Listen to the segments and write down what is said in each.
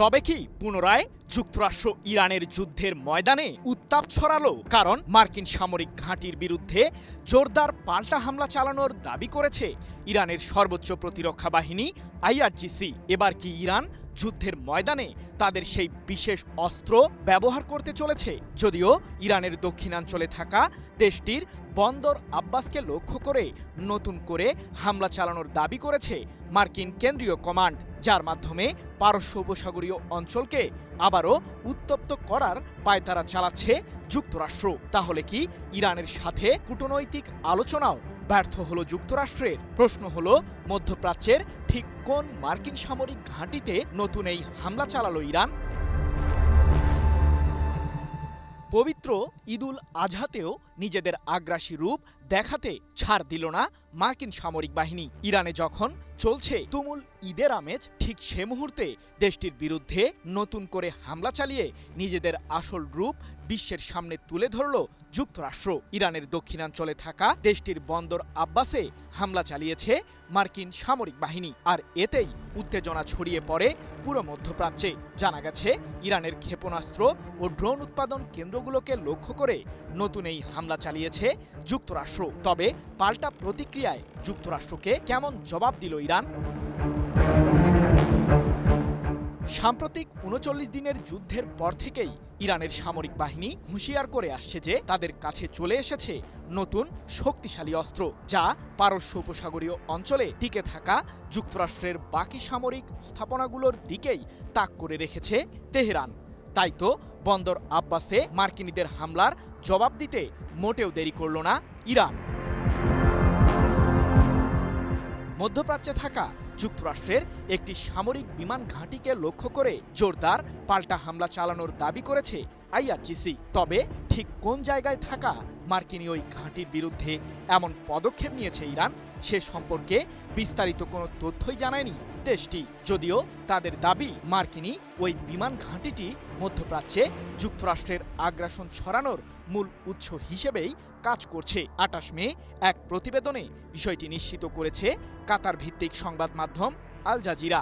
তবে কি পুনরায় যুক্তরাষ্ট্র ইরানের যুদ্ধের ময়দানে উত্তাপ ছড়ালো? কারণ মার্কিন সামরিক ঘাঁটির বিরুদ্ধে জোরদার পাল্টা হামলা চালানোর দাবি করেছে ইরানের সর্বোচ্চ প্রতিরক্ষা বাহিনী আইআরজিসি। এবার কি ইরান যুদ্ধের ময়দানে তাদের সেই বিশেষ অস্ত্র ব্যবহার করতে চলেছে? যদিও ইরানের দক্ষিণাঞ্চলে থাকা দেশটির বন্দর আব্বাসকে লক্ষ্য করে নতুন করে হামলা চালানোর দাবি করেছে মার্কিন কেন্দ্রীয় কমান্ড, যার মাধ্যমে পারস্য উপসাগরীয় অঞ্চলকে আবারও উত্তপ্ত করার পায়তারা চালাচ্ছে যুক্তরাষ্ট্র। তাহলে কি ইরানের সাথে কূটনৈতিক আলোচনাও ব্যর্থ হলো যুক্তরাষ্ট্রের? প্রশ্ন হলো, মধ্যপ্রাচ্যের ঠিক কোন মার্কিন সামরিক ঘাঁটিতে নতুন এই হামলা চালালো ইরান? পবিত্র ঈদুল আজহাতেও নিজেদের আগ্রাসী রূপ দেখাতে ছাড় দিল না মার্কিন সামরিক বাহিনী। ইরানে যখন চলছে তুমুল ঈদের আমেজ, ঠিক সে মুহূর্তে দেশটির বিরুদ্ধে নতুন করে হামলা চালিয়ে নিজেদের আসল রূপ বিশ্বের সামনে তুলে ধরল যুক্তরাষ্ট্র। ইরানের দক্ষিণাঞ্চলে থাকা দেশটির বন্দর আব্বাসে হামলা চালিয়েছে মার্কিন সামরিক বাহিনী, আর এতেই উত্তেজনা ছড়িয়ে পড়ে পুরো মধ্যপ্রাচ্যে। জানা গেছে ইরানের ক্ষেপণাস্ত্র ও ড্রোন উৎপাদন কেন্দ্রগুলোকে লক্ষ্য করে নতুন এই হামলা চালিয়েছে যুক্তরাষ্ট্র। তবে পাল্টা প্রতিক্রিয়ায় যুক্তরাষ্ট্রকে কেমন জবাব দিল ইরান? সাম্প্রতিক ৩৯ দিনের যুদ্ধের পর থেকেই ইরানের সামরিক বাহিনী হুঁশিয়ার করে আসছে যে তাদের কাছে চলে এসেছে নতুন শক্তিশালী অস্ত্র, যা পারস্য উপসাগরীয় অঞ্চলে টিকে থাকা যুক্তরাষ্ট্রের বাকি সামরিক স্থাপনাগুলোর দিকেই তাক করে রেখেছে তেহরান। তাই তো বন্দর আব্বাসে মার্কিনীদের হামলার জবাব দিতে মোটেও দেরি করল না ইরান। মধ্যপ্রাচ্যে থাকা যুক্তরাষ্ট্রের একটি সামরিক বিমান ঘাঁটিকে লক্ষ্য করে জোরদার পাল্টা হামলা চালানোর দাবি করেছে আইআরজিসি। তবে ঠিক কোন জায়গায় থাকা মার্কিনী ওই ঘাঁটির বিরুদ্ধে এমন পদক্ষেপ নিয়েছে ইরান, সে সম্পর্কে বিস্তারিত কোনো তথ্যই জানায়নি দেশটি। যদিও তাদের দাবি মার্কিনী ওই বিমান ঘাঁটিটি মধ্যপ্রাচ্যে যুক্তরাষ্ট্রের আগ্রাসন ছড়ানোর মূল উৎস হিসেবেই কাজ করছে। ২৮ মে এক প্রতিবেদনে বিষয়টি নিশ্চিত করেছে কাতার ভিত্তিক সংবাদ মাধ্যম আল জাজিরা।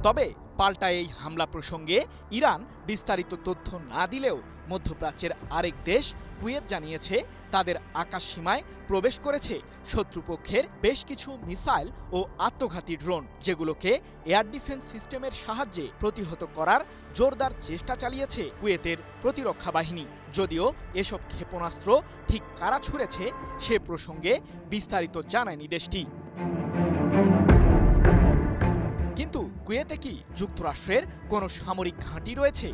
তবে পাল্টা এই হামলা প্রসঙ্গে ইরান বিস্তারিত তথ্য না দিলেও মধ্যপ্রাচ্যের আরেক দেশ কুয়েত জানিয়েছে তাদের আকাশ সীমায় প্রবেশ করেছে শত্রুপক্ষের বেশ কিছু মিসাইল ও আত্মঘাতী ড্রোন, যেগুলোকে এয়ার ডিফেন্স সিস্টেমের সাহায্যে প্রতিহত করার জোরদার চেষ্টা চালিয়েছে কুয়েতের প্রতিরক্ষা বাহিনী। যদিও এসব ক্ষেপণাস্ত্র ঠিক কারা ছুঁড়েছে সে প্রসঙ্গে বিস্তারিত জানায়নি দেশটি। কিন্তু কুয়েতে কি যুক্তরাষ্ট্রের কোনো সামরিক ঘাঁটি রয়েছে?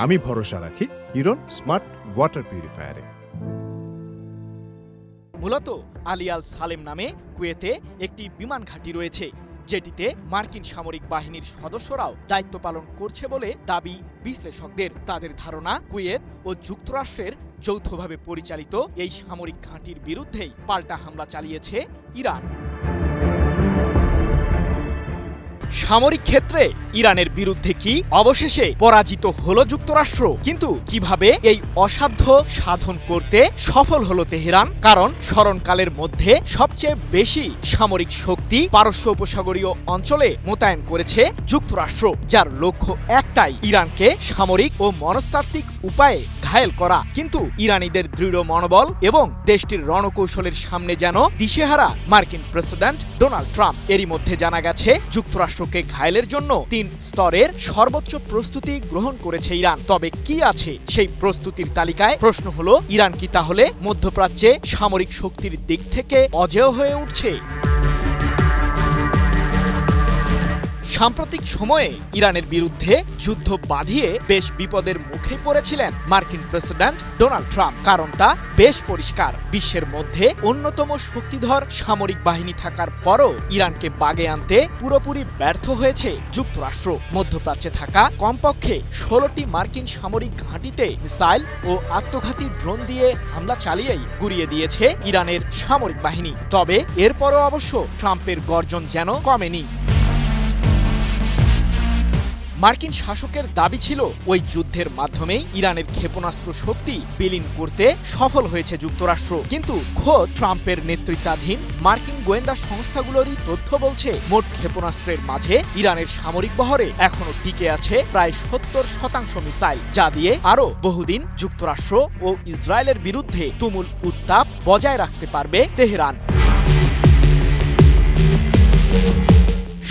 আমি ভরসা রাখি হিরন স্মার্ট ওয়াটার পিউরিফায়ারে। মূলত আলী আল সালেম নামে কুয়েতে একটি বিমান ঘাঁটি রয়েছে, যেটিতে মার্কিন সামরিক বাহিনীর সদস্যরাও দায়িত্ব পালন করছে বলে দাবি বিশ্লেষকদের। তাদের ধারণা, কুয়েত ও যুক্তরাষ্ট্রের যৌথভাবে পরিচালিত এই সামরিক ঘাঁটির বিরুদ্ধেই পাল্টা হামলা চালিয়েছে ইরান। সামরিক ক্ষেত্রে ইরানের বিরুদ্ধে কি অবশেষে পরাজিত হলো যুক্তরাষ্ট্র? কিন্তু কিভাবে এই অসাধ্য সাধন করতে সফল হলো তেহরান? কারণ স্মরণকালের মধ্যে সবচেয়ে বেশি সামরিক শক্তি পারস্য উপসাগরীয় অঞ্চলে মোতায়েন করেছে যুক্তরাষ্ট্র, যার লক্ষ্য একটাই, ইরানকে সামরিক ও মনস্তাত্ত্বিক উপায়ে ঘায়েল করা। কিন্তু ইরানিদের দৃঢ় মনোবল এবং দেশটির রণকৌশলের সামনে যেন দিশেহারা মার্কিন প্রেসিডেন্ট ডোনাল্ড ট্রাম্প। এরই মধ্যে জানা গেছে যুক্তরাষ্ট্রকে ঘায়েলের জন্য ৩ স্তরের সর্বোচ্চ প্রস্তুতি গ্রহণ করেছে ইরান। তবে কি আছে সেই প্রস্তুতির তালিকায়? প্রশ্ন হলো, ইরান কি তাহলে মধ্যপ্রাচ্যে সামরিক শক্তির দিক থেকে অজেয় হয়ে উঠছে? সাম্প্রতিক সময়ে ইরানের বিরুদ্ধে যুদ্ধ বাঁধিয়ে বেশ বিপদের মুখে পড়েছিলেন মার্কিন প্রেসিডেন্ট ডোনাল্ড ট্রাম্প। কারণটা বেশ পরিষ্কার, বিশ্বের মধ্যে অন্যতম শক্তিধর সামরিক বাহিনী থাকার পরও ইরানকে বাগে আনতে পুরোপুরি ব্যর্থ হয়েছে যুক্তরাষ্ট্র। মধ্যপ্রাচ্যে থাকা কমপক্ষে 16টি মার্কিন সামরিক ঘাঁটিতে মিসাইল ও আত্মঘাতী ড্রোন দিয়ে হামলা চালিয়েই গুড়িয়ে দিয়েছে ইরানের সামরিক বাহিনী। তবে এরপরও অবশ্য ট্রাম্পের গর্জন যেন কমেনি। মার্কিন শাসকের দাবি ছিল ওই যুদ্ধের মাধ্যমেই ইরানের ক্ষেপণাস্ত্র শক্তি বিলীন করতে সফল হয়েছে যুক্তরাষ্ট্র। কিন্তু খোদ ট্রাম্পের নেতৃত্বাধীন মার্কিন গোয়েন্দা সংস্থাগুলোরই তথ্য বলছে মোট ক্ষেপণাস্ত্রের মাঝে ইরানের সামরিক বহরে এখনো টিকে আছে প্রায় 70% মিসাইল, যা দিয়ে আরও বহুদিন যুক্তরাষ্ট্র ও ইসরায়েলের বিরুদ্ধে তুমুল উত্তাপ বজায় রাখতে পারবে তেহরান।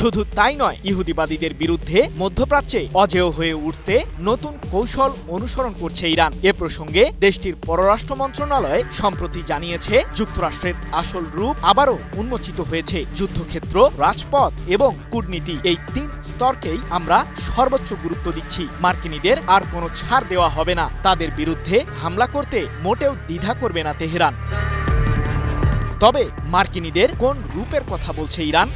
শুধু তাই নয়, ইহুদিবাদীদের বিরুদ্ধে মধ্যপ্রাচ্যে অজেয় হয়ে উঠতে নতুন কৌশল অনুসরণ করছে ইরান। এ প্রসঙ্গে দেশটির পররাষ্ট্র মন্ত্রণালয় সম্প্রতি জানিয়েছে, যুক্তরাষ্ট্রের আসল রূপ আবারও উন্মোচিত হয়েছে। যুদ্ধক্ষেত্র, রাজপথ এবং কূটনীতি, এই 3 স্তরকেই আমরা সর্বোচ্চ গুরুত্ব দিচ্ছি। মার্কিনীদের আর কোনো ছাড় দেওয়া হবে না। তাদের বিরুদ্ধে হামলা করতে মোটেও দ্বিধা করবে না তেহরান। তবে মার্কিনীদের কোন রূপের কথা বলছে ইরান?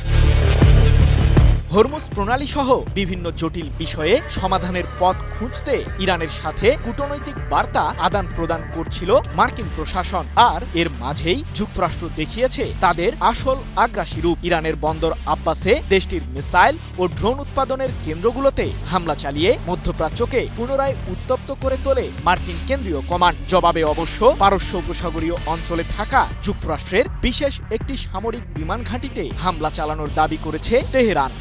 হরমুজ প্রণালী সহ বিভিন্ন জটিল বিষয়ে সমাধানের পথ খুঁজতে ইরানের সাথে কূটনৈতিক বার্তা আদান প্রদান করছিল মার্কিন প্রশাসন। আর এর মাঝেই যুক্তরাষ্ট্র দেখিয়েছে তাদের আসল আগ্রাসী রূপ। ইরানের বন্দর আব্বাসে দেশটির মিসাইল ও ড্রোন উৎপাদনের কেন্দ্রগুলোতে হামলা চালিয়ে মধ্যপ্রাচ্যকে পুনরায় উত্তপ্ত করে তোলে মার্কিন কেন্দ্রীয় কমান্ড। জবাবে অবশ্য পারস্য উপসাগরীয় অঞ্চলে থাকা যুক্তরাষ্ট্রের বিশেষ একটি সামরিক বিমান ঘাঁটিতে হামলা চালানোর দাবি করেছে তেহরান।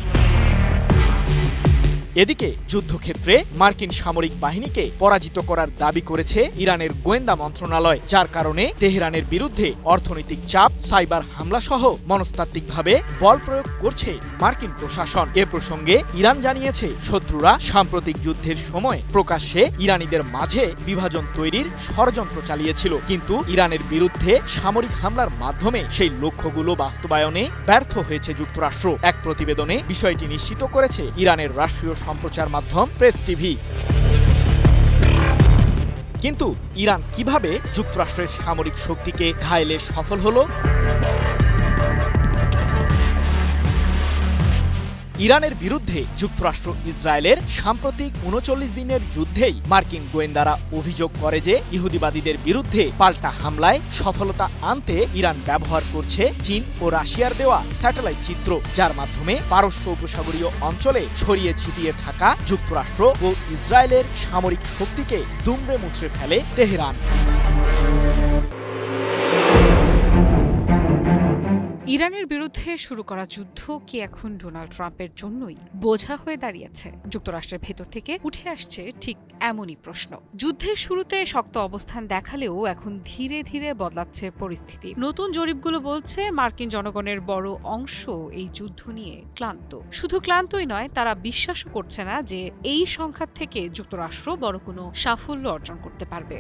এদিকে যুদ্ধক্ষেত্রে মার্কিন সামরিক বাহিনীকে পরাজিত করার দাবি করেছে ইরানের গোয়েন্দা মন্ত্রণালয়, যার কারণে তেহরানের বিরুদ্ধে অর্থনৈতিক চাপ, সাইবার হামলা সহ মনস্তাত্ত্বিকভাবে বল প্রয়োগ করছে মার্কিন প্রশাসন। এ প্রসঙ্গে ইরান জানিয়েছে, শত্রুরা সাম্প্রতিক যুদ্ধের সময় প্রকাশ্যে ইরানিদের মাঝে বিভাজন তৈরির ষড়যন্ত্র চালিয়েছিল, কিন্তু ইরানের বিরুদ্ধে সামরিক হামলার মাধ্যমে সেই লক্ষ্যগুলো বাস্তবায়নে ব্যর্থ হয়েছে যুক্তরাষ্ট্র। এক প্রতিবেদনে বিষয়টি নিশ্চিত করেছে ইরানের রাষ্ট্রীয় সম্প্রচার মাধ্যম প্রেস টিভি। কিন্তু ইরান কিভাবে যুক্তরাষ্ট্রের সামরিক শক্তিকে ঘায়েলে সফল হলো? ইরানের বিরুদ্ধে যুক্তরাষ্ট্র ইসরায়েলের সাম্প্রতিক ৩৯ দিনের যুদ্ধেই মার্কিন গোয়েন্দারা অভিযোগ করে যে ইহুদিবাদীদের বিরুদ্ধে পাল্টা হামলায় সফলতা আনতে ইরান ব্যবহার করছে চীন ও রাশিয়ার দেওয়া স্যাটেলাইট চিত্র, যার মাধ্যমে পারস্য উপসাগরীয় অঞ্চলে ছড়িয়ে ছিটিয়ে থাকা যুক্তরাষ্ট্র ও ইসরায়েলের সামরিক শক্তিকে দুমড়ে মুচড়ে ফেলে তেহরান। ইরানের বিরুদ্ধে শুরু করা যুদ্ধ কি এখন ডোনাল্ড ট্রাম্পের জন্যই বোঝা হয়ে দাঁড়িয়েছে? যুক্তরাষ্ট্রের ভেতর থেকে উঠে আসছে ঠিক এমনই প্রশ্ন। যুদ্ধের শুরুতে শক্ত অবস্থান দেখালেও এখন ধীরে ধীরে বদলাচ্ছে পরিস্থিতি। নতুন জরিপগুলো বলছে মার্কিন জনগণের বড় অংশ এই যুদ্ধ নিয়ে ক্লান্ত। শুধু ক্লান্তই নয়, তারা বিশ্বাসও করছে না যে এই সংঘাত থেকে যুক্তরাষ্ট্র বড় কোনো সাফল্য অর্জন করতে পারবে।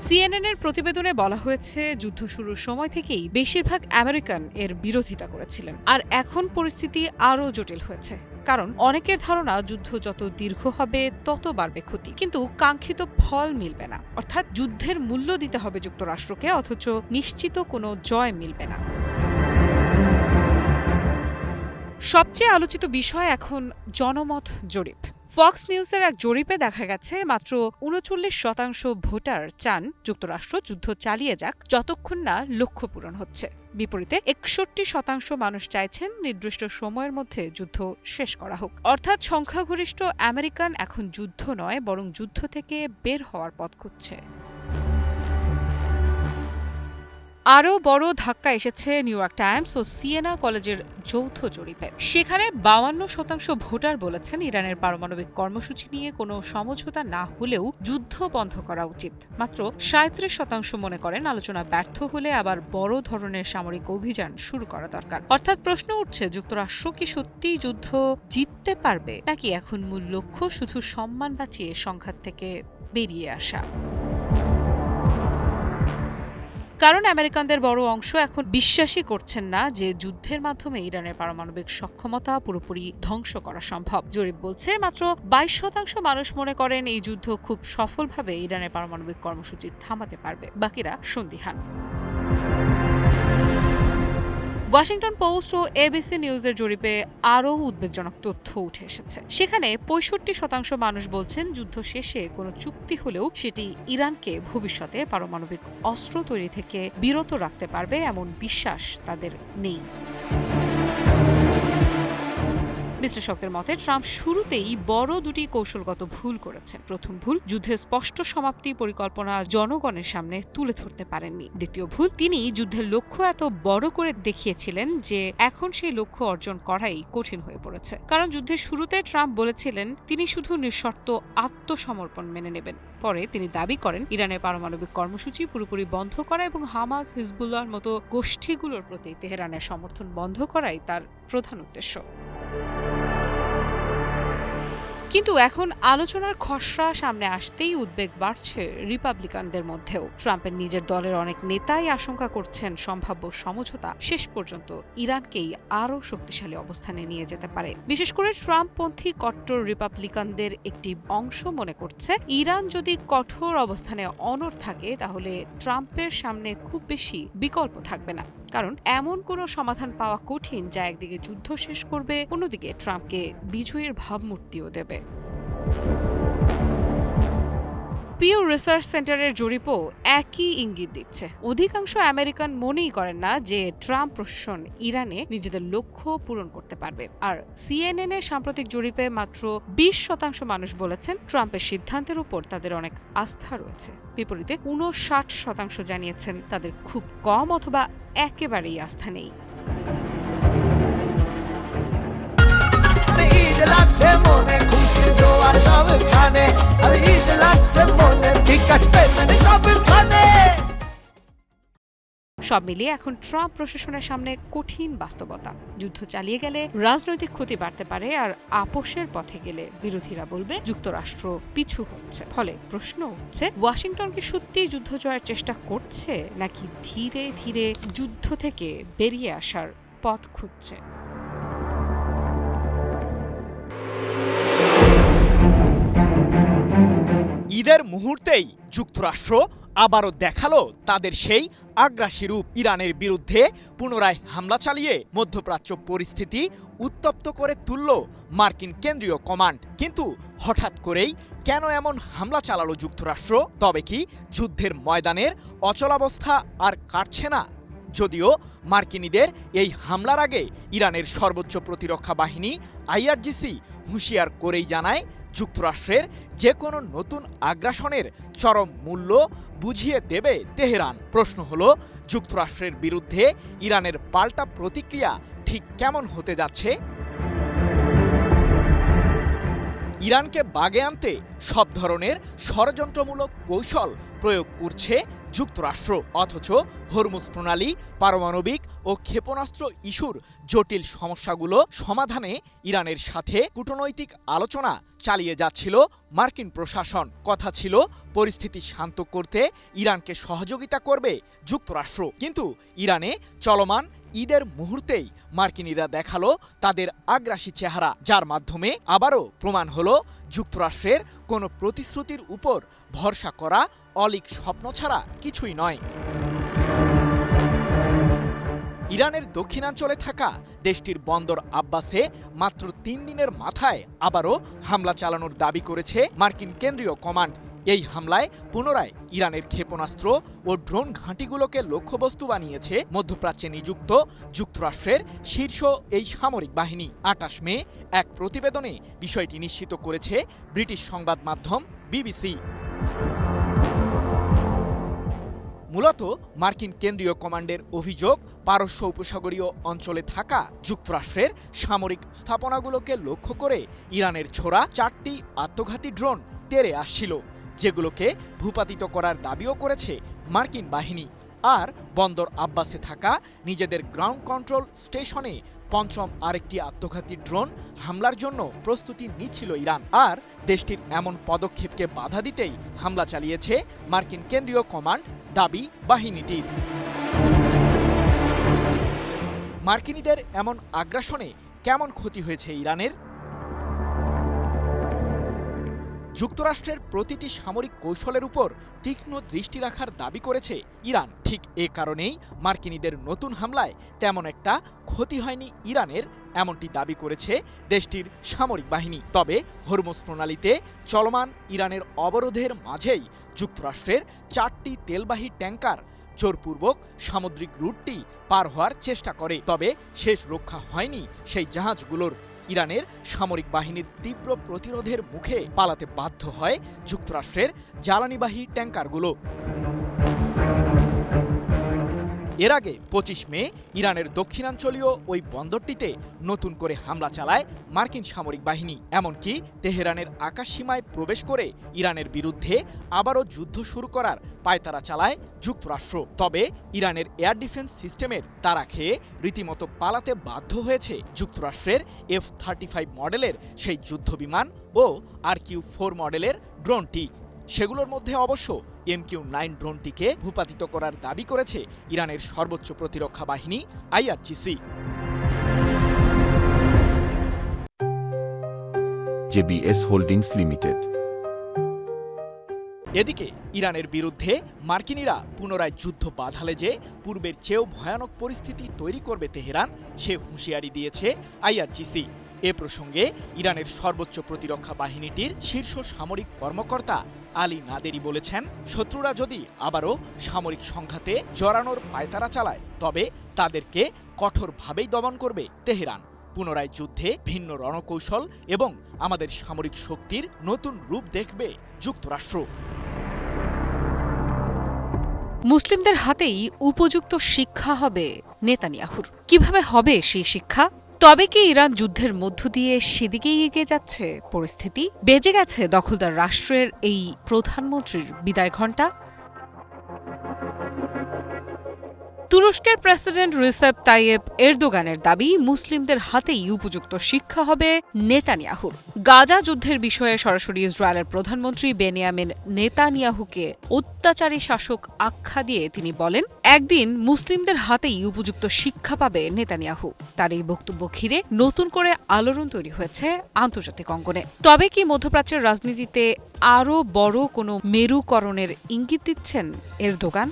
সিএনএন-এর প্রতিবেদনে বলা হয়েছে, যুদ্ধ শুরুর সময় থেকেই বেশিরভাগ আমেরিকান এর বিরোধিতা করেছিলেন, আর এখন পরিস্থিতি আরও জটিল হয়েছে। কারণ অনেকের ধারণা যুদ্ধ যত দীর্ঘ হবে তত বাড়বে ক্ষতি, কিন্তু কাঙ্ক্ষিত ফল মিলবে না। অর্থাৎ যুদ্ধের মূল্য দিতে হবে যুক্তরাষ্ট্রকে, অথচ নিশ্চিত কোনো জয় মিলবে না। সবচেয়ে আলোচিত বিষয় এখন জনমত জরিপ। ফক্স নিউজের এক জরিপে দেখা গেছে, মাত্র ৩৯% ভোটার চান যুক্তরাষ্ট্র যুদ্ধ চালিয়ে যাক যতক্ষণ না লক্ষ্য পূরণ হচ্ছে। বিপরীতে ৬১% মানুষ চাইছেন নির্দিষ্ট সময়ের মধ্যে যুদ্ধ শেষ করা হোক। অর্থাৎ সংখ্যাগরিষ্ঠ আমেরিকান এখন যুদ্ধ নয়, বরং যুদ্ধ থেকে বের হওয়ার পথ খুঁজছে। আরও বড় ধাক্কা এসেছে নিউ ইয়র্ক টাইমস ও সিয়েনা কলেজের যৌথ জরিপে। সেখানে ৫২% ভোটার বলেছেন ইরানের পারমাণবিক কর্মসূচি নিয়ে কোনো সমঝোতা না হলেও যুদ্ধ বন্ধ করা উচিত। মাত্র ৩৭% মনে করেন আলোচনা ব্যর্থ হলে আবার বড় ধরনের সামরিক অভিযান শুরু করা দরকার। অর্থাৎ প্রশ্ন উঠছে, যুক্তরাষ্ট্র কি সত্যিই যুদ্ধ জিততে পারবে, নাকি এখন মূল লক্ষ্য শুধু সম্মান বাঁচিয়ে সংঘাত থেকে বেরিয়ে আসা? কারণ আমেরিকানদের বড় অংশ এখন বিশ্বাসই করছেন না যে যুদ্ধের মাধ্যমে ইরানের পারমাণবিক সক্ষমতা পুরোপুরি ধ্বংস করা সম্ভব। জরিপ বলছে, মাত্র ২২% মানুষ মনে করেন এই যুদ্ধ খুব সফলভাবে ইরানের পারমাণবিক কর্মসূচি থামাতে পারবে, বাকিরা সন্দিহান। ওয়াশিংটন পোস্ট ও এবিসি নিউজের জরিপে আরও উদ্বেগজনক তথ্য উঠে এসেছে। সেখানে ৬৫% মানুষ বলছেন যুদ্ধ শেষে কোনো চুক্তি হলেও সেটি ইরানকে ভবিষ্যতে পারমাণবিক অস্ত্র তৈরি থেকে বিরত রাখতে পারবে এমন বিশ্বাস তাদের নেই। বিশ্লেষকদের মতে ট্রাম্প শুরুতেই বড় দুটি কৌশলগত ভুল করেছেন। প্রথম ভুল, যুদ্ধের স্পষ্ট সমাপ্তি পরিকল্পনা জনগণের সামনে তুলে ধরতে পারেননি। দ্বিতীয় ভুল, তিনি যুদ্ধের লক্ষ্য এত বড় করে দেখিয়েছিলেন যে এখন সেই লক্ষ্য অর্জন করাই কঠিন হয়ে পড়েছে। কারণ যুদ্ধের শুরুতে ট্রাম্প বলেছিলেন তিনি শুধু নিঃশর্ত আত্মসমর্পণ মেনে নেবেন। পরে তিনি দাবি করেন ইরানের পারমাণবিক কর্মসূচি পুরোপুরি বন্ধ করা এবং হামাস, হিজবুল্লাহর মতো গোষ্ঠীগুলোর প্রতি তেহরানের সমর্থন বন্ধ করাই তার প্রধান উদ্দেশ্য। কিন্তু এখন আলোচনার খসড়া সামনে আসতেই উদ্বেগ বাড়ছে রিপাবলিকানদের মধ্যেও। ট্রাম্পের নিজের দলের অনেক নেতাই আশঙ্কা করছেন সম্ভাব্য সমঝোতা শেষ পর্যন্ত ইরানকেই আরও শক্তিশালী অবস্থানে নিয়ে যেতে পারে। বিশেষ করে ট্রাম্পপন্থী কট্টর রিপাবলিকানদের একটি অংশ মনে করছে ইরান যদি কঠোর অবস্থানে অনড় থাকে তাহলে ট্রাম্পের সামনে খুব বেশি বিকল্প থাকবে না। কারণ এমন কোনো সমাধান পাওয়া কঠিন যা একদিকে যুদ্ধ শেষ করবে, অন্যদিকে ট্রাম্পকে বিজয়ীর ভাবমূর্তিও দেবে। পিউ রিসার্চ সেন্টারের জরিপও একই ইঙ্গিত দিচ্ছে। অধিকাংশ আমেরিকান মনেই করেন না যে ট্রাম্প প্রশাসন ইরানে নিজেদের লক্ষ্য পূরণ করতে পারবে। আর সিএনএন এর সাম্প্রতিক জরিপে মাত্র 20% মানুষ বলেছেন ট্রাম্পের সিদ্ধান্তের উপর তাদের অনেক আস্থা রয়েছে। বিপরীতে 59% জানিয়েছেন তাদের খুব কম অথবা একেবারেই আস্থা নেই। সব মিলিয়ে এখন ট্রাম্প প্রশাসনের সামনে কঠিন বাস্তবতা। যুদ্ধ চালিয়ে গেলে রাজনৈতিক ক্ষতি বাড়তে পারে, আর আপোষের পথে গেলে বিরোধীরা বলবে যুক্তরাষ্ট্র পিছু হচ্ছে। ফলে প্রশ্ন হচ্ছে, ওয়াশিংটন কি সত্যিই যুদ্ধ জয়ের চেষ্টা করছে নাকি ধীরে ধীরে যুদ্ধ থেকে বেরিয়ে আসার পথ খুঁজছে? ঈদের মুহূর্তেই যুক্তরাষ্ট্র আবারও দেখালো তাদের সেই আগ্রাসী রূপ। ইরানের বিরুদ্ধে পুনরায় হামলা চালিয়ে মধ্যপ্রাচ্য পরিস্থিতি উত্তপ্ত করে তুলল মার্কিন কেন্দ্রীয় কমান্ড। কিন্তু হঠাৎ করেই কেন এমন হামলা চালালো যুক্তরাষ্ট্র? তবে কি যুদ্ধের ময়দানের অচলাবস্থা আর কাটছে না? যদিও মার্কিনীদের এই হামলার আগে ইরানের সর্বোচ্চ প্রতিরক্ষা বাহিনী আইআরজিসি হুঁশিয়ার করেই জানায় যুক্তরাষ্ট্রের যে কোনো নতুন আগ্রাসনের চরম মূল্য বুঝিয়ে দেবে তেহরান। প্রশ্ন হলো, যুক্তরাষ্ট্রের বিরুদ্ধে ইরানের পাল্টা প্রতিক্রিয়া ঠিক কেমন হতে যাচ্ছে? ইরানকে বাগে আনতে সব ধরনের ষড়যন্ত্রমূলক কৌশল প্রয়োগ করছে যুক্তরাষ্ট্র, অথচ হরমুজ প্রণালী, পারমাণবিক ও ক্ষেপণাস্ত্র ইস্যুর জটিল সমস্যাগুলো সমাধানে ইরানের সাথে কূটনৈতিক আলোচনা চালিয়ে যাচ্ছিল মার্কিন প্রশাসন। কথা ছিল পরিস্থিতি শান্ত করতে ইরানকে সহযোগিতা করবে যুক্তরাষ্ট্র। কিন্তু ইরানে চলমান ঈদের মুহূর্তেই মার্কিনীরা দেখালো তাদের আগ্রাসী চেহারা, যার মাধ্যমে আবারও প্রমাণ হলো যুক্তরাষ্ট্রের কোনো প্রতিশ্রুতির উপর ভরসা করা অলীক স্বপ্ন ছাড়া কিছুই নয়। ইরানের দক্ষিণাঞ্চলে থাকা দেশটির বন্দর আব্বাসে মাত্র 3 দিনের মাথায় আবারও হামলা চালানোর দাবি করেছে মার্কিন কেন্দ্রীয় কমান্ড। এই হামলায় পুনরায় ইরানের ক্ষেপণাস্ত্র ও ড্রোন ঘাঁটিগুলোকে লক্ষ্যবস্তু বানিয়েছে মধ্যপ্রাচ্যে নিযুক্ত যুক্তরাষ্ট্রের শীর্ষ এই সামরিক বাহিনী। 28 মে এক প্রতিবেদনে বিষয়টি নিশ্চিত করেছে ব্রিটিশ সংবাদ মাধ্যম বিবিসি। মূলত মার্কিন কেন্দ্রীয় কমান্ডের অভিযোগ, পারস্য উপসাগরীয় অঞ্চলে থাকা যুক্তরাষ্ট্রের সামরিক স্থাপনাগুলোকে লক্ষ্য করে ইরানের ছোড়া 4টি আত্মঘাতী ড্রোন তেড়ে আসছিল, যেগুলোকে ভূপাতিত করার দাবিও করেছে মার্কিন বাহিনী। আর বন্দর আব্বাসে থাকা নিজেদের গ্রাউন্ড কন্ট্রোল স্টেশনে পঞ্চম আরেকটি আত্মঘাতী ড্রোন হামলার জন্য প্রস্তুতি নিচ্ছিল ইরান। আর দেশটির এমন পদক্ষেপকে বাধা দিতেই হামলা চালিয়েছে মার্কিন কেন্দ্রীয় কমান্ড, দাবি বাহিনীটির। মার্কিনীদের এমন আগ্রাসনে কেমন ক্ষতি হয়েছে ইরানের? যুক্তরাষ্ট্রের প্রতিটি সামরিক কৌশলের উপর তীক্ষ্ণ দৃষ্টি রাখার দাবি করেছে ইরান। ঠিক এ কারণেই মার্কিনীদের নতুন হামলায় তেমন একটা ক্ষতি হয়নি ইরানের, এমনটি দাবি করেছে দেশটির সামরিক বাহিনী। তবে হরমুজ প্রণালীতে চলমান ইরানের অবরোধের মাঝেই যুক্তরাষ্ট্রের 4টি তেলবাহী ট্যাঙ্কার জোরপূর্বক সামুদ্রিক রুটটি পার হওয়ার চেষ্টা করে। তবে শেষ রক্ষা হয়নি সেই জাহাজগুলোর। ইরানের সামরিক বাহিনীর তীব্র প্রতিরোধের মুখে পালাতে বাধ্য হয় যুক্তরাষ্ট্রের জ্বালানিবাহী ট্যাঙ্কারগুলো। এর আগে ২৫ মে ইরানের দক্ষিণাঞ্চলীয় ওই বন্দরটিতে নতুন করে হামলা চালায় মার্কিন সামরিক বাহিনী। এমনকি তেহরানের আকাশসীমায় প্রবেশ করে ইরানের বিরুদ্ধে আবারও যুদ্ধ শুরু করার পায়তারা চালায় যুক্তরাষ্ট্র। তবে ইরানের এয়ার ডিফেন্স সিস্টেমের তাড়া খেয়ে রীতিমতো পালাতে বাধ্য হয়েছে যুক্তরাষ্ট্রের F-35 মডেলের সেই যুদ্ধবিমান ও RQ-4 মডেলের ড্রোনটি। সেগুলোর মধ্যে অবশ্য MQ-9 ড্রোনটিকে ভূপাতিত করার দাবি করেছে ইরানের সর্বোচ্চ প্রতিরক্ষা বাহিনী IRGC। JBS holdings limited. এদিকে ইরানের বিরুদ্ধে মার্কিনিরা পুনরায় যুদ্ধ বাঁধালে যে পূর্বের চেয়েও ভয়ানক পরিস্থিতি তৈরি করবে তেহরান, সে হুঁশিয়ারি দিয়েছে IRGC। এ প্রসঙ্গে ইরানের সর্বোচ্চ প্রতিরক্ষা বাহিনীটির শীর্ষ সামরিক কর্মকর্তা আলী নাদেরি বলেছেন, শত্রুরা যদি আবারও সামরিক সংঘাতে জড়ানোর পায়তারা চালায় তবে তাদেরকে কঠোরভাবেই দমন করবে তেহরান। পুনরায় যুদ্ধে ভিন্ন রণকৌশল এবং আমাদের সামরিক শক্তির নতুন রূপ দেখবে যুক্তরাষ্ট্র। মুসলিমদের হাতেই উপযুক্ত শিক্ষা হবে নেতানিয়াহুর। কিভাবে হবে সেই শিক্ষা? তবে কি ইরান যুদ্ধের মধ্য দিয়ে সেদিকেই এগিয়ে যাচ্ছে পরিস্থিতি? বেজে গেছে দখলদার রাষ্ট্রের এই প্রধানমন্ত্রীর বিদায় ঘণ্টা? তুরস্কের প্রেসিডেন্ট রিসেপ তাইয়েপ এরদোগানের দাবি, মুসলিমদের হাতেই উপযুক্ত শিক্ষা হবে নেতানিয়াহুর। গাজা যুদ্ধের বিষয়ে সরাসরি ইসরায়েলের প্রধানমন্ত্রী বেনিয়ামিন নেতানিয়াহুকে অত্যাচারী শাসক আখ্যা দিয়ে তিনি বলেন, একদিন মুসলিমদের হাতেই উপযুক্ত শিক্ষা পাবে নেতানিয়াহু। তার এই বক্তব্য ঘিরে নতুন করে আলোড়ন তৈরি হয়েছে আন্তর্জাতিক অঙ্গনে। তবে কি মধ্যপ্রাচ্যের রাজনীতিতে আরও বড় কোনো মেরুকরণের ইঙ্গিত দিচ্ছেন এরদোগান?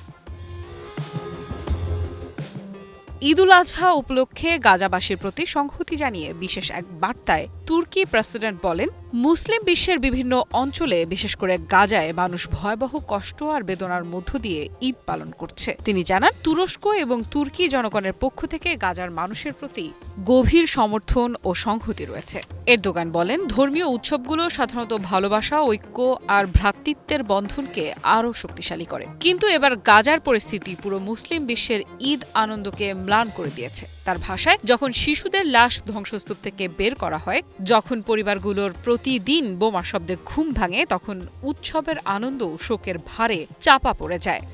ঈদুল আজহা উপলক্ষে গাজাবাসীর প্রতি সংহতি জানিয়ে বিশেষ এক বার্তায় তুর্কি প্রেসিডেন্ট বলেন, মুসলিম বিশ্বের বিভিন্ন অঞ্চলে বিশেষ করে গাজায় মানুষ ভয়াবহ কষ্ট আর বেদনার মধ্য দিয়ে ঈদ পালন করছে। তিনি জানান, তুরস্ক এবং তুর্কি জনগণের পক্ষ থেকে গাজার মানুষের প্রতি গভীর সমর্থন ও সংহতি রয়েছে। এরদোগান বলেন, ধর্মীয় উৎসবগুলো সাধারণত ভালোবাসা, ঐক্য আর ভ্রাতৃত্বের বন্ধনকে আরও শক্তিশালী করে। কিন্তু এবার গাজার পরিস্থিতি পুরো মুসলিম বিশ্বের ঈদ আনন্দকে ম্লান করে দিয়েছে। তার ভাষায়, যখন শিশুদের লাশ ধ্বংসস্তূপ থেকে বের করা হয়, যখন পরিবারগুলোর প্রতিদিন বোমা শব্দে ঘুম ভাঙে, তখন উৎসবের আনন্দ শোকের ভারে চাপা পড়ে যায়।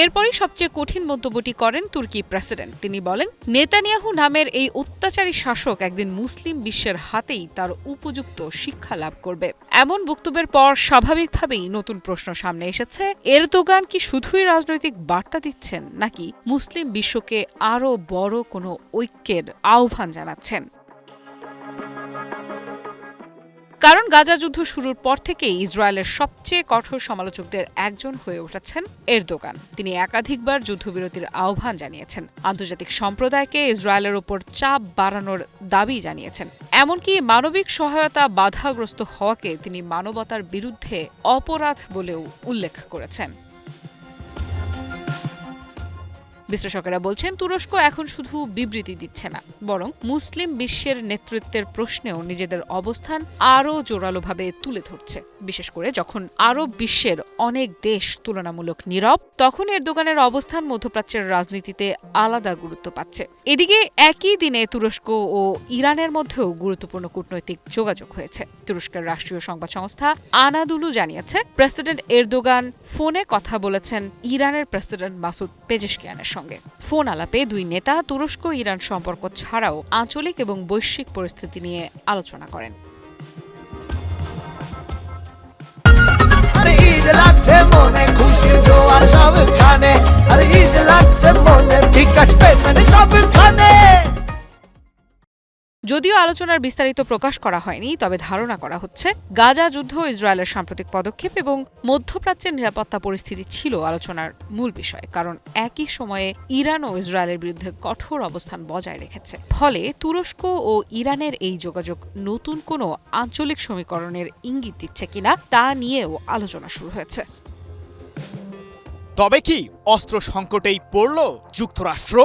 এরপরই সবচেয়ে কঠিন মন্তব্যটি করেন তুর্কি প্রেসিডেন্ট। তিনি বলেন, নেতানিয়াহু নামের এই অত্যাচারী শাসক একদিন মুসলিম বিশ্বের হাতেই তার উপযুক্ত শিক্ষা লাভ করবে। এমন বক্তব্যের পর স্বাভাবিকভাবেই নতুন প্রশ্ন সামনে এসেছে, এরদোগান কি শুধুই রাজনৈতিক বার্তা দিচ্ছেন, নাকি মুসলিম বিশ্বকে আরও বড় কোনো ঐক্যের আহ্বান জানাচ্ছেন? কারণ গাজা যুদ্ধ শুরুর পর থেকেই ইসরায়েলের সবচেয়ে কঠোর সমালোচকদের একজন হয়ে উঠেছেন এরদোগান। তিনি একাধিকবার যুদ্ধবিরতির আহ্বান জানিয়েছেন, আন্তর্জাতিক সম্প্রদায়কে ইসরায়েলের ওপর চাপ বাড়ানোর দাবি জানিয়েছেন। এমনকি মানবিক সহায়তা বাধাগ্রস্ত হওয়াকে তিনি মানবতার বিরুদ্ধে অপরাধ বলেও উল্লেখ করেছেন। বিশ্লেষকেরা বলছেন, তুরস্ক এখন শুধু বিবৃতি দিচ্ছে না, বরং মুসলিম বিশ্বের নেতৃত্বের প্রশ্নেও নিজেদের অবস্থান আরও জোরালোভাবে তুলে ধরছে। বিশেষ করে যখন আরব বিশ্বের অনেক দেশ তুলনামূলক নীরব, তখন এরদোগানের অবস্থান মধ্যপ্রাচ্যের রাজনীতিতে আলাদা গুরুত্ব পাচ্ছে। এদিকে একই দিনে তুরস্ক ও ইরানের মধ্যেও গুরুত্বপূর্ণ কূটনৈতিক যোগাযোগ হয়েছে। তুরস্কের রাষ্ট্রীয় সংবাদ সংস্থা আনাদুলু জানিয়েছে, প্রেসিডেন্ট এরদোগান ফোনে কথা বলেছেন ইরানের প্রেসিডেন্ট মাসুদ পেজেশকিয়ানের সঙ্গে। ফোন আলাপে দুই নেতা তুরস্ক ইরান সম্পর্ক ছাড়াও আঞ্চলিক এবং বৈশ্বিক পরিস্থিতি নিয়ে আলোচনা করেন। যদিও আলোচনার বিস্তারিত প্রকাশ করা হয়নি, তবে ধারণা করা হচ্ছে গাজা যুদ্ধ, ইসরায়েলের সাম্প্রতিক পদক্ষেপ এবং মধ্যপ্রাচ্যের নিরাপত্তা পরিস্থিতি ছিল আলোচনার মূল বিষয়। কারণ একই সময়ে ইরান ও ইসরায়েলের বিরুদ্ধে কঠোর অবস্থান বজায় রেখেছে। ফলে তুরস্ক ও ইরানের এই যোগাযোগ নতুন কোনো আঞ্চলিক সমীকরণের ইঙ্গিত দিচ্ছে কিনা তা নিয়েও আলোচনা শুরু হয়েছে। তবে কি অস্ত্র সংকটেই পড়ল যুক্তরাষ্ট্র?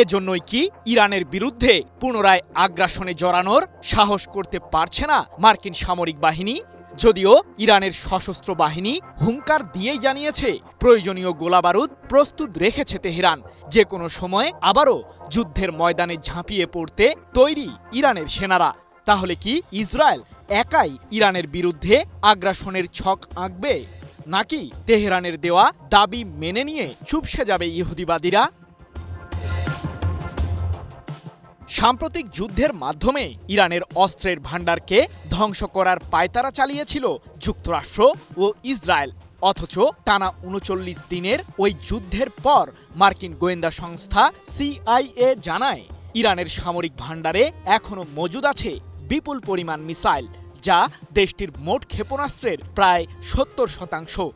এজন্যই কি ইরানের বিরুদ্ধে পুনরায় আগ্রাসনে জড়ানোর সাহস করতে পারছে না মার্কিন সামরিক বাহিনী? যদিও ইরানের সশস্ত্র বাহিনী হুঙ্কার দিয়েই জানিয়েছে প্রয়োজনীয় গোলাবারুদ প্রস্তুত রেখেছে তেহরান। যে কোনো সময় আবারও যুদ্ধের ময়দানে ঝাঁপিয়ে পড়তে তৈরি ইরানের সেনারা। তাহলে কি ইসরায়েল একাই ইরানের বিরুদ্ধে আগ্রাসনের ছক আঁকবে, নাকি তেহরানের দেওয়া দাবি মেনে নিয়ে চুপসে যাবে ইহুদিবাদীরা? সাম্প্রতিক যুদ্ধের মাধ্যমে ইরানের অস্ত্রের ভাণ্ডারকে ধ্বংস করার পায়তারা চালিয়েছিল যুক্তরাষ্ট্র ও ইসরায়েল। অথচ টানা ৩৯ দিনের ওই যুদ্ধের পর মার্কিন গোয়েন্দা সংস্থা CIA জানায় ইরানের সামরিক ভাণ্ডারে এখনও মজুদ আছে বিপুল পরিমাণ মিসাইল, যা দেশটির মোট ক্ষেপণাস্ত্রের প্রায় ৭০%।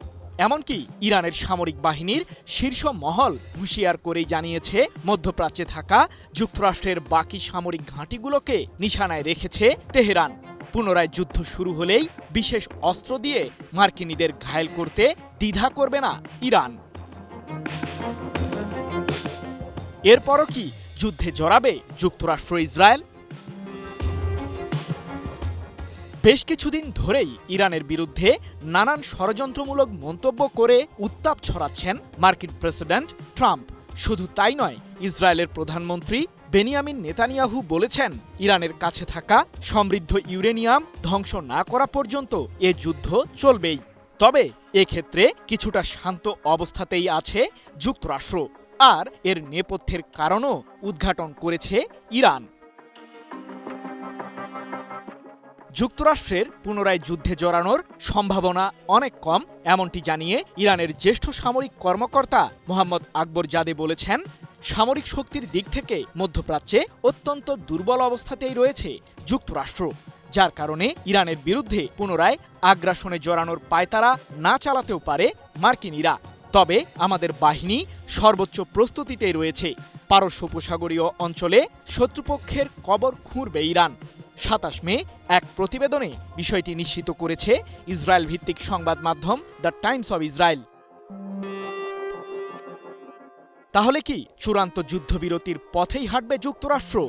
এমনকি ইরানের সামরিক বাহিনীর শীর্ষ মহল হুঁশিয়ার করেই জানিয়েছে মধ্যপ্রাচ্যে থাকা যুক্তরাষ্ট্রের বাকি সামরিক ঘাঁটিগুলোকে নিশানায় রেখেছে তেহরান। পুনরায় যুদ্ধ শুরু হলেই বিশেষ অস্ত্র দিয়ে মার্কিনীদের ঘায়েল করতে দ্বিধা করবে না ইরান। এরপরও কি যুদ্ধে জড়াবে যুক্তরাষ্ট্র ইসরায়েল? বেশ কিছুদিন ধরেই ইরানের বিরুদ্ধে নানান ষড়যন্ত্রমূলক মন্তব্য করে উত্তাপ ছড়াচ্ছেন মার্কিন প্রেসিডেন্ট ট্রাম্প। শুধু তাই নয়, ইসরায়েলের প্রধানমন্ত্রী বেনিয়ামিন নেতানিয়াহু বলেছেন ইরানের কাছে থাকা সমৃদ্ধ ইউরেনিয়াম ধ্বংস না করা পর্যন্ত এ যুদ্ধ চলবেই। তবে এক্ষেত্রে কিছুটা শান্ত অবস্থাতেই আছে যুক্তরাষ্ট্র, আর এর নেপথ্যের কারণও উদ্ঘাটন করেছে ইরান। যুক্তরাষ্ট্রের পুনরায় যুদ্ধে জড়ানোর সম্ভাবনা অনেক কম, এমনটি জানিয়ে ইরানের জ্যেষ্ঠ সামরিক কর্মকর্তা মোহাম্মদ আকবরজাদে বলেছেন, সামরিক শক্তির দিক থেকে মধ্যপ্রাচ্যে অত্যন্ত দুর্বল অবস্থাতেই রয়েছে যুক্তরাষ্ট্র, যার কারণে ইরানের বিরুদ্ধে পুনরায় আগ্রাসনে জড়ানোর পায়তারা না চালাতেও পারে মার্কিনীরা। তবে আমাদের বাহিনী সর্বোচ্চ প্রস্তুতিতেই রয়েছে। পারস্য উপসাগরীয় অঞ্চলে শত্রুপক্ষের কবর খুঁড়বে ইরান। ২৭ মে এক প্রতিবেদনে বিষয়টি নিশ্চিত করেছে ইসরায়েল ভিত্তিক সংবাদ মাধ্যম দ্য টাইমস অব ইসরায়েল। তাহলে কি চূড়ান্ত যুদ্ধবিরতির পথেই হাঁটবে যুক্তরাষ্ট্র?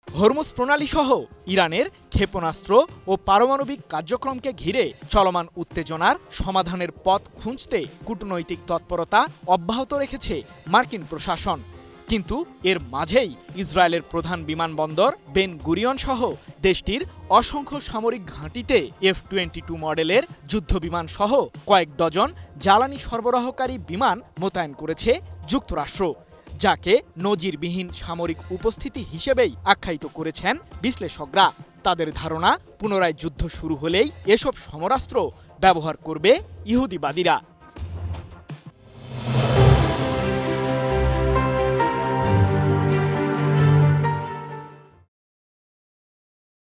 হরমুজ প্রণালী সহ ইরানের ক্ষেপণাস্ত্র ও পারমাণবিক কার্যক্রমকে ঘিরে চলমান উত্তেজনার সমাধানের পথ খুঁজতে কূটনৈতিক তৎপরতা অব্যাহত রেখেছে মার্কিন প্রশাসন। কিন্তু এর মাঝেই ইসরায়েলের প্রধান বিমানবন্দর বেন গুরিয়ন সহ দেশটির অসংখ্য সামরিক ঘাঁটিতে F-22 মডেলের যুদ্ধবিমান সহ কয়েক ডজন জ্বালানি সরবরাহকারী বিমান মোতায়েন করেছে যুক্তরাষ্ট্র, যাকে নজিরবিহীন সামরিক উপস্থিতি হিসেবেই আখ্যায়িত করেছেন বিশ্লেষকরা। তাদের ধারণা, পুনরায় যুদ্ধ শুরু হলেই এসব সমরাস্ত্র ব্যবহার করবে ইহুদিবাদীরা।